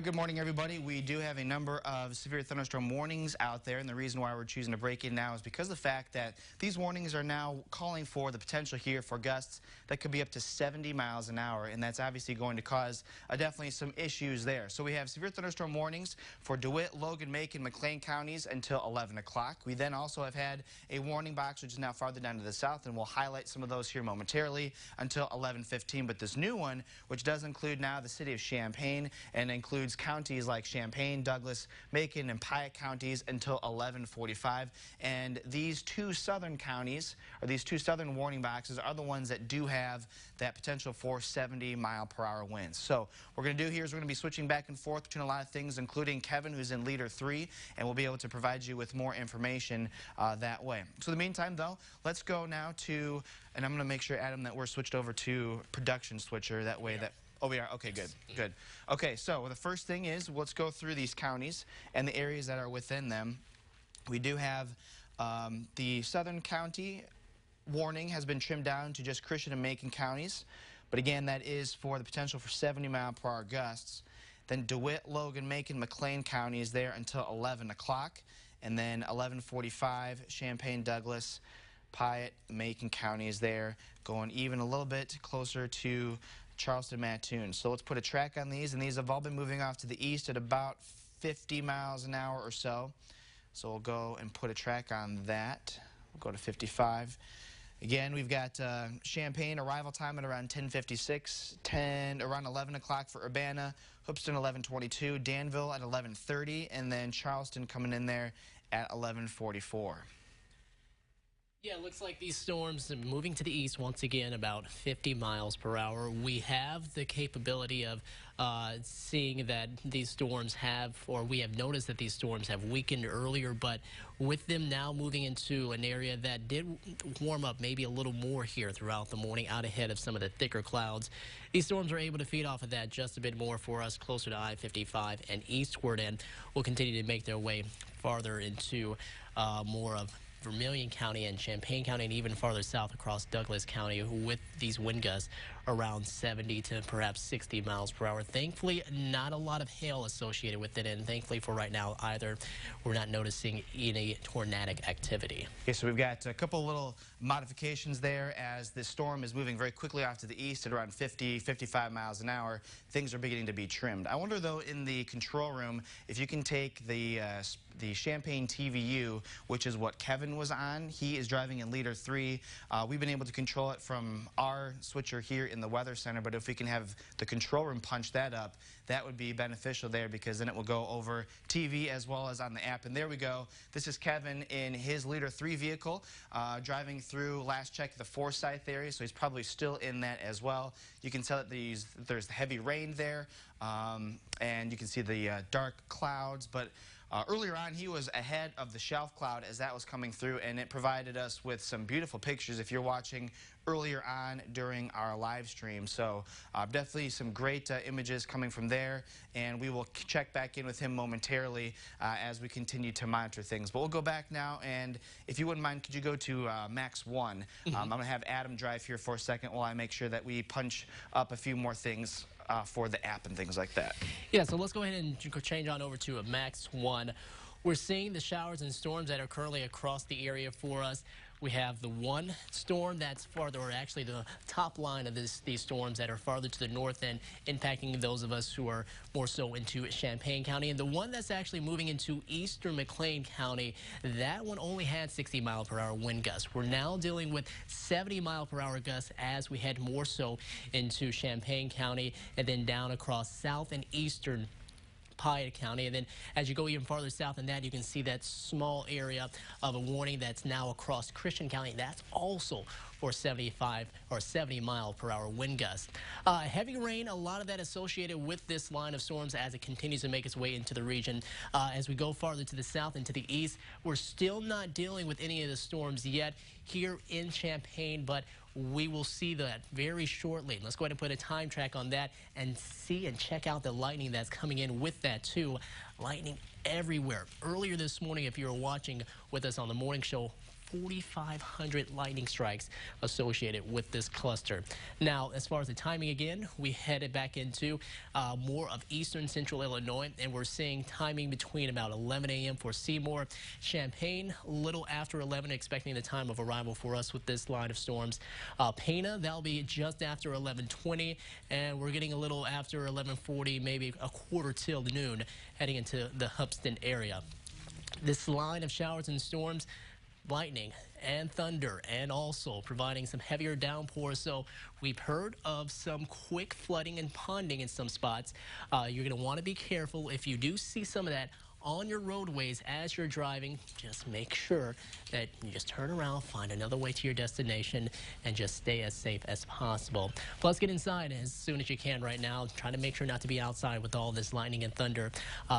Good morning, everybody. We do have a number of severe thunderstorm warnings out there, and the reason why we're choosing to break in now is because of the fact that these warnings are now calling for the potential here for gusts that could be up to 70 miles an hour, and that's obviously going to cause definitely some issues there. So we have severe thunderstorm warnings for DeWitt, Logan, Macon, McLean counties until 11 o'clock. We then also have had a warning box, which is now farther down to the south, and we'll highlight some of those here momentarily until 11:15. But this new one, which does include now the city of Champaign and includes counties like Champaign, Douglas, Macon, and Piatt counties until 11:45. And these two southern counties, or these two southern warning boxes, are the ones that do have that potential for 70-mile-per-hour winds. So what we're going to do here is we're going to be switching back and forth between a lot of things, including Kevin, who's in Leader 3, and we'll be able to provide you with more information that way. So in the meantime, though, let's go now to, and I'm going to make sure, Adam, that we're switched over to production switcher. That way that... Oh, we are? Okay, good, good. Okay, so the first thing is, let's go through these counties and the areas that are within them. We do have the Southern County warning has been trimmed down to just Christian and Macon counties. But again, that is for the potential for 70-mile-per-hour gusts. Then DeWitt, Logan, Macon, McLean County is there until 11 o'clock. And then 11:45, Champaign, Douglas, Piatt, Macon County is there, going even a little bit closer to Charleston, Mattoon. So let's put a track on these, and these have all been moving off to the east at about 50 miles an hour or so. So we'll go and put a track on that. We'll go to 55. Again, we've got Champaign arrival time at around 10:56, around 11 o'clock for Urbana, Hoopeston 11:22, Danville at 11:30, and then Charleston coming in there at 11:44. Yeah, it looks like these storms are moving to the east once again, about 50 miles per hour. We have the capability of seeing that these storms have, or we have noticed that these storms have weakened earlier, but with them now moving into an area that did warm up maybe a little more here throughout the morning, out ahead of some of the thicker clouds, these storms are able to feed off of that just a bit more for us, closer to I-55 and eastward, and will continue to make their way farther into more of Vermilion County and Champaign County, and even farther south across Douglas County, with these wind gusts around 70 to perhaps 60 miles per hour. Thankfully, not a lot of hail associated with it, and thankfully for right now either, we're not noticing any tornadic activity. Okay, so we've got a couple little modifications there as this storm is moving very quickly off to the east at around 50, 55 miles an hour. Things are beginning to be trimmed. I wonder, though, in the control room, if you can take the Champaign TVU, which is what Kevin was on. He is driving in Leader 3. We've been able to control it from our switcher here in the Weather Center, but if we can have the control room punch that up, that would be beneficial there, because then it will go over TV as well as on the app. And there we go. This is Kevin in his Leader 3 vehicle, driving through, last check, the Forsyth area, so he's probably still in that as well. You can tell that there's heavy rain there, and you can see the dark clouds, but earlier on, he was ahead of the shelf cloud as that was coming through, and it provided us with some beautiful pictures if you're watching earlier on during our live stream. So definitely some great images coming from there, and we will check back in with him momentarily as we continue to monitor things. But we'll go back now, and if you wouldn't mind, could you go to Max 1? I'm going to have Adam drive here for a second while I make sure that we punch up a few more things for the app and things like that. Yeah, so let's go ahead and change on over to a Max 1. We're seeing the showers and storms that are currently across the area for us. We have the one storm that's farther, or actually the top line of these storms that are farther to the north and impacting those of us who are more so into Champaign County. And the one that's actually moving into eastern McLean County, that one only had 60-mile-per-hour wind gusts. We're now dealing with 70-mile-per-hour gusts as we head more so into Champaign County and then down across south and eastern Piatt County. And then as you go even farther south than that, you can see that small area of a warning that's now across Christian County. That's also for 75 or 70-mile-per-hour wind gusts. Heavy rain, a lot of that associated with this line of storms as it continues to make its way into the region. As we go farther to the south and to the east, we're still not dealing with any of the storms yet here in Champaign, but we will see that very shortly. Let's go ahead and put a time track on that and see and check out the lightning that's coming in with that too. Lightning everywhere. Earlier this morning, if you were watching with us on the morning show, 4,500 lightning strikes associated with this cluster. Now, as far as the timing again, we headed back into more of eastern central Illinois, and we're seeing timing between about 11 a.m. for Seymour, Champaign, a little after 11, expecting the time of arrival for us with this line of storms. Pana, that'll be just after 11:20, and we're getting a little after 11:40, maybe a quarter till noon, heading into the Hubston area. This line of showers and storms, lightning and thunder, and also providing some heavier downpours. So we've heard of some quick flooding and ponding in some spots. You're going to want to be careful if you do see some of that on your roadways as you're driving. Just make sure that you just turn around, find another way to your destination, and just stay as safe as possible. Plus, get inside as soon as you can right now. Try to make sure not to be outside with all this lightning and thunder.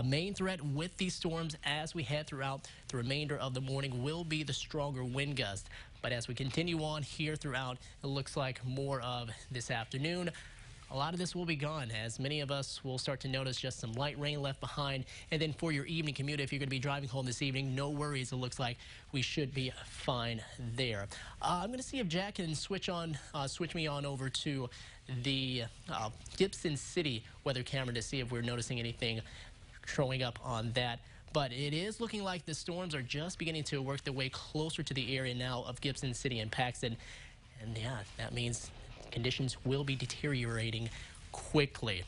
Main threat with these storms as we head throughout the remainder of the morning will be the stronger wind gust. But as we continue on here throughout, it looks like more of this afternoon, a lot of this will be gone, as many of us will start to notice just some light rain left behind. And then for your evening commute, if you're going to be driving home this evening, no worries. It looks like we should be fine there. I'm going to see if Jack can switch me on over to the Gibson City weather camera to see if we're noticing anything showing up on that. But it is looking like the storms are just beginning to work their way closer to the area now of Gibson City and Paxton. And yeah, that means conditions will be deteriorating quickly.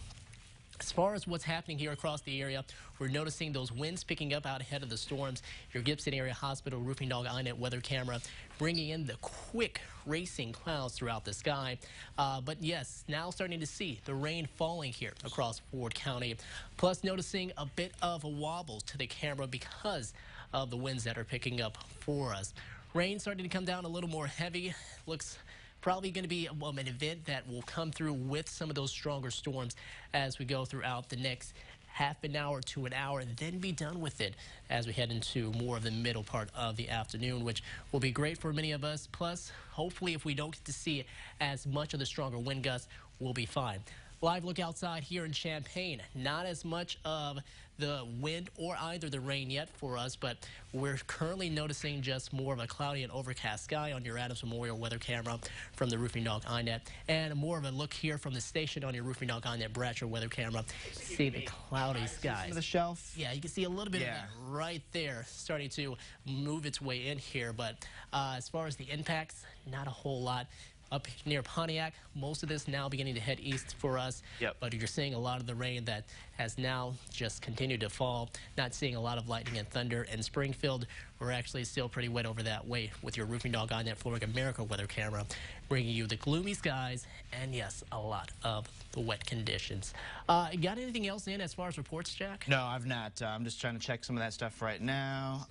As far as what's happening here across the area, we're noticing those winds picking up out ahead of the storms. Your Gibson Area Hospital Roofing Dog iNet weather camera bringing in the quick racing clouds throughout the sky. But yes, now starting to see the rain falling here across Ford County. Plus noticing a bit of a wobble to the camera because of the winds that are picking up for us. Rain starting to come down a little more heavy. Looks probably going to be an event that will come through with some of those stronger storms as we go throughout the next half an hour to an hour, and then be done with it as we head into more of the middle part of the afternoon, which will be great for many of us. Plus, hopefully, if we don't get to see as much of the stronger wind gusts, we'll be fine. Live look outside here in Champaign. Not as much of the wind or either the rain yet for us, but we're currently noticing just more of a cloudy and overcast sky on your Adams Memorial weather camera from the Roofing Dog iNet, and more of a look here from the station on your Roofing Dog iNet Bratcher weather camera. See the cloudy skies. The shelf. Yeah, you can see a little bit of that right there starting to move its way in here, but as far as the impacts, not a whole lot. Up near Pontiac, most of this now beginning to head east for us. Yep. But you're seeing a lot of the rain that has now just continued to fall. Not seeing a lot of lightning and thunder. In Springfield, we're actually still pretty wet over that way with your Roofing Dog iNet Flooring America weather camera, bringing you the gloomy skies and, yes, a lot of the wet conditions. Got anything else in as far as reports, Jack? No, I've not. I'm just trying to check some of that stuff right now.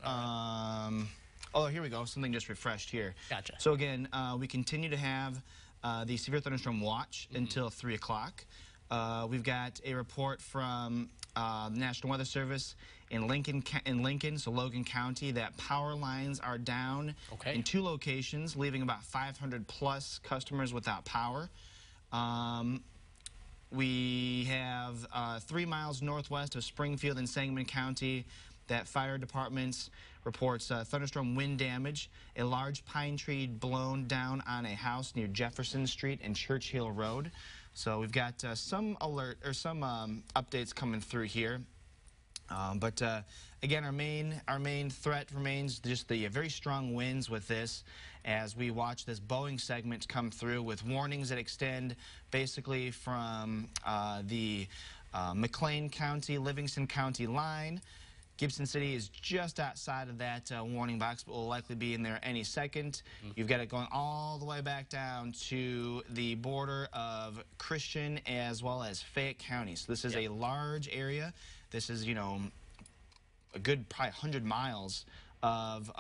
Oh, here we go. Something just refreshed here. Gotcha. So again, we continue to have the severe thunderstorm watch until 3 o'clock. We've got a report from the National Weather Service in Lincoln, so Logan County, that power lines are down in 2 locations, leaving about 500 plus customers without power. We have 3 miles northwest of Springfield and Sangamon County that fire departments reports thunderstorm wind damage, a large pine tree blown down on a house near Jefferson Street and Churchill Road. So we've got some updates coming through here. But again, our main threat remains just the very strong winds with this, as we watch this Boeing segment come through with warnings that extend basically from the McLean County, Livingston County line. Gibson City is just outside of that warning box, but will likely be in there any second. You've got it going all the way back down to the border of Christian as well as Fayette County. So this is a large area. This is, you know, a good probably 100 miles of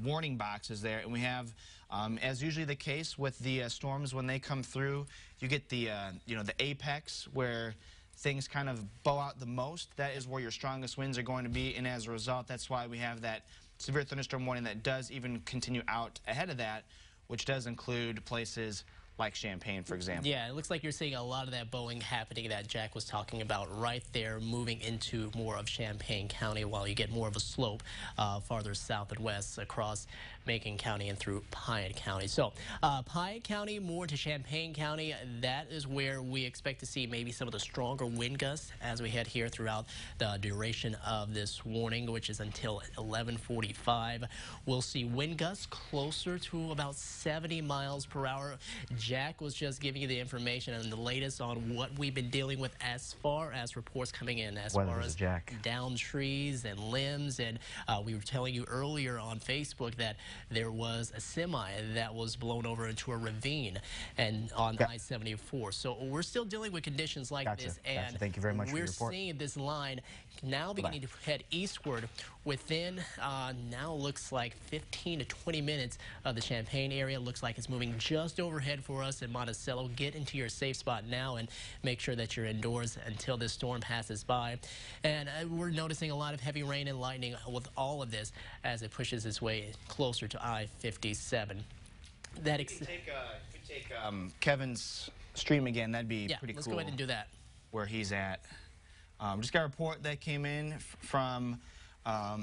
warning boxes there. And we have, as usually the case with the storms when they come through, you get the, you know, the apex where things kind of bow out the most. That is where your strongest winds are going to be, and as a result, that's why we have that severe thunderstorm warning that does even continue out ahead of that, which does include places like Champaign, for example. Yeah, it looks like you're seeing a lot of that Boeing happening that Jack was talking about right there, moving into more of Champaign County while you get more of a slope farther south and west across Macon County and through Piatt County. So Piatt County, more to Champaign County, that is where we expect to see maybe some of the stronger wind gusts as we head here throughout the duration of this warning, which is until 11:45. We'll see wind gusts closer to about 70 miles per hour. Jack was just giving you the information and the latest on what we've been dealing with as far as reports coming in, as far as downed trees and limbs. And we were telling you earlier on Facebook that there was a semi that was blown over into a ravine and on I-74. So we're still dealing with conditions like this. And thank you very much for your report. We're seeing this line now beginning to head eastward within now looks like 15 to 20 minutes of the Champaign area. Looks like it's moving just overhead for us in Monticello. Get into your safe spot now and make sure that you're indoors until this storm passes by. And we're noticing a lot of heavy rain and lightning with all of this as it pushes its way closer to I-57. That if you take Kevin's stream again, that'd be pretty cool. Let's go ahead and do that. Where he's at. Just got a report that came in from a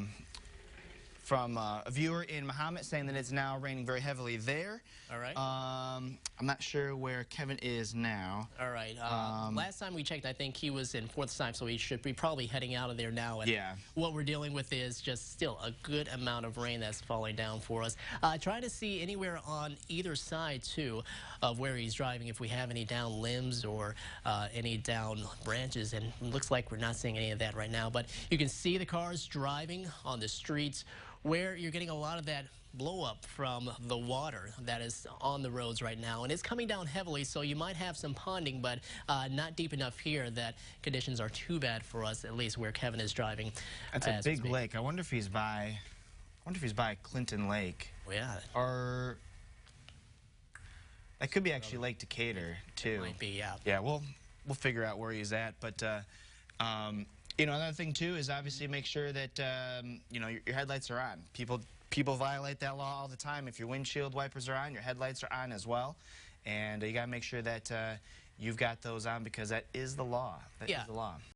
viewer in Mahomet saying that it's now raining very heavily there. All right. I'm not sure where Kevin is now. All right. Last time we checked, I think he was in Fort Snipe, so he should be probably heading out of there now. And what we're dealing with is just still a good amount of rain that's falling down for us. Try to see anywhere on either side, too, of where he's driving, if we have any down limbs or any down branches. And it looks like we're not seeing any of that right now. But you can see the cars driving on the streets where you're getting a lot of that blow up from the water that is on the roads right now, and it's coming down heavily, so you might have some ponding, but not deep enough here that conditions are too bad for us, at least where Kevin is driving. That's a big lake. I wonder if he's by Clinton Lake. Oh, yeah. Or that could be actually Lake Decatur too. It might be, yeah. Yeah, we'll figure out where he's at, but you know, another thing too is obviously make sure that you know, your headlights are on. People violate that law all the time. If your windshield wipers are on, your headlights are on as well, and you got to make sure that you've got those on because that is the law. That is the law.